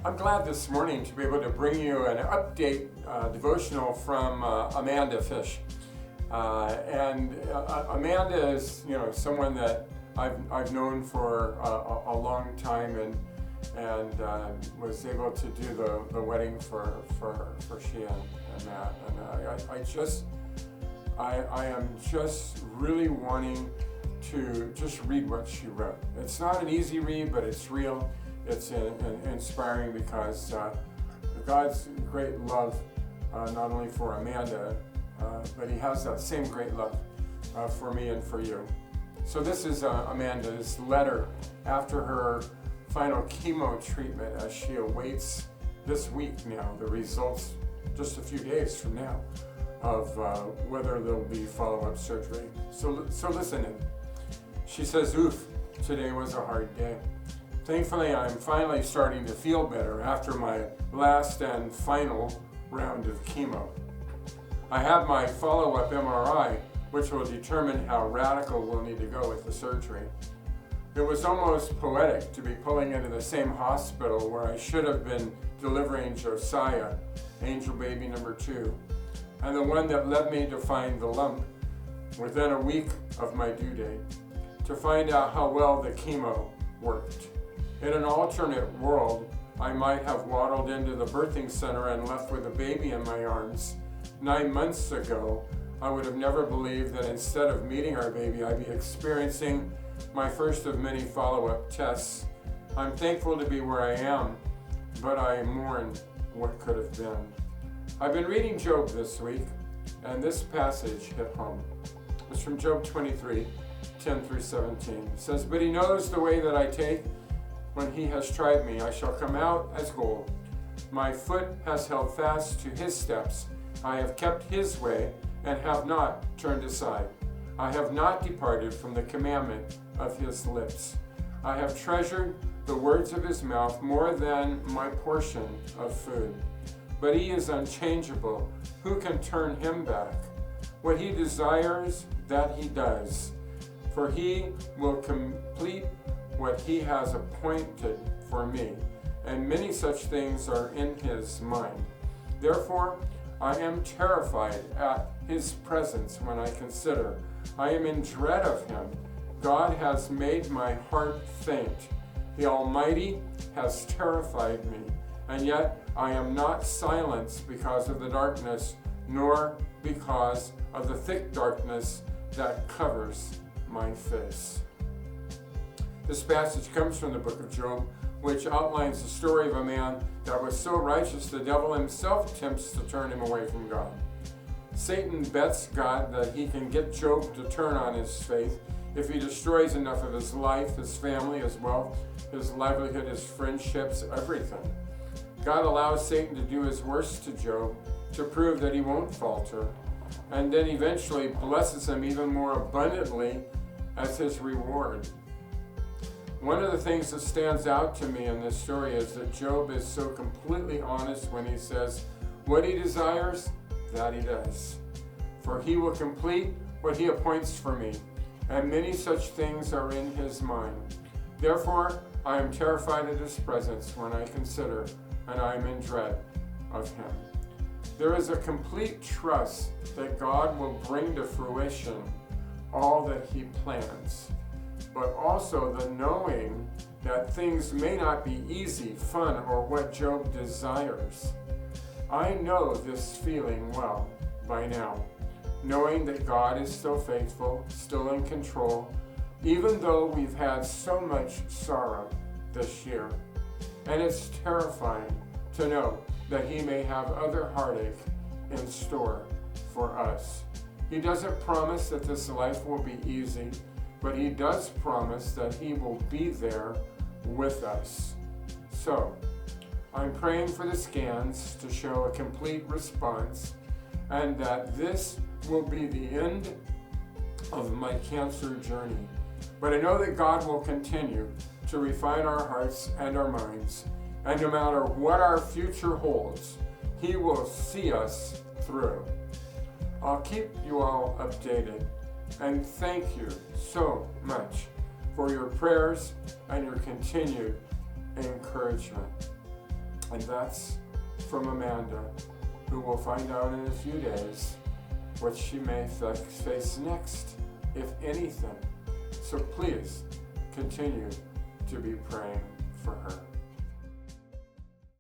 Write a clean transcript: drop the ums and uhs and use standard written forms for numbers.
I'm glad this morning to be able to bring you an update devotional from Amanda Fish. Amanda is, someone that I've known for a long time, and was able to do the wedding for she and Matt. And I am just really wanting to just read what she wrote. It's not an easy read, but it's real. It's inspiring because God's great love, not only for Amanda, but He has that same great love for me and for you. So this is Amanda's letter after her final chemo treatment, as she awaits this week now the results, just a few days from now, of whether there'll be follow-up surgery. So listen in. She says, "Oof, today was a hard day. Thankfully, I'm finally starting to feel better after my last and final round of chemo. I have my follow-up MRI, which will determine how radical we'll need to go with the surgery. It was almost poetic to be pulling into the same hospital where I should have been delivering Josiah, angel baby number 2, and the one that led me to find the lump within a week of my due date, to find out how well the chemo worked. In an alternate world, I might have waddled into the birthing center and left with a baby in my arms. 9 months ago, I would have never believed that instead of meeting our baby, I'd be experiencing my first of many follow-up tests. I'm thankful to be where I am, but I mourn what could have been." I've been reading Job this week, and this passage hit home. It's from Job 23, 10 through 17. It says, "But He knows the way that I take. When He has tried me, I shall come out as gold. My foot has held fast to His steps. I have kept His way and have not turned aside. I have not departed from the commandment of His lips. I have treasured the words of His mouth more than my portion of food. But He is unchangeable. Who can turn Him back? What He desires, that He does. For He will complete what He has appointed for me, and many such things are in His mind. Therefore, I am terrified at His presence when I consider. I am in dread of Him. God has made my heart faint. The Almighty has terrified me, and yet I am not silenced because of the darkness, nor because of the thick darkness that covers my face." This passage comes from the book of Job, which outlines the story of a man that was so righteous the devil himself tempts to turn him away from God. Satan bets God that he can get Job to turn on his faith if he destroys enough of his life, his family, his wealth, his livelihood, his friendships, everything. God allows Satan to do his worst to Job to prove that he won't falter, and then eventually blesses him even more abundantly as his reward. One of the things that stands out to me in this story is that Job is so completely honest when he says, what he desires, that he does. For He will complete what He appoints for me, and many such things are in His mind. Therefore, I am terrified at His presence when I consider, and I am in dread of Him. There is a complete trust that God will bring to fruition all that He plans, but also the knowing that things may not be easy, fun, or what Job desires. I know this feeling well by now, knowing that God is still faithful, still in control, even though we've had so much sorrow this year. And it's terrifying to know that He may have other heartache in store for us. He doesn't promise that this life will be easy, but He does promise that He will be there with us. So, I'm praying for the scans to show a complete response, and that this will be the end of my cancer journey. But I know that God will continue to refine our hearts and our minds, and no matter what our future holds, He will see us through. I'll keep you all updated, and thank you so much for your prayers and your continued encouragement. And that's from Amanda, who will find out in a few days what she may face next, if anything. So please continue to be praying for her.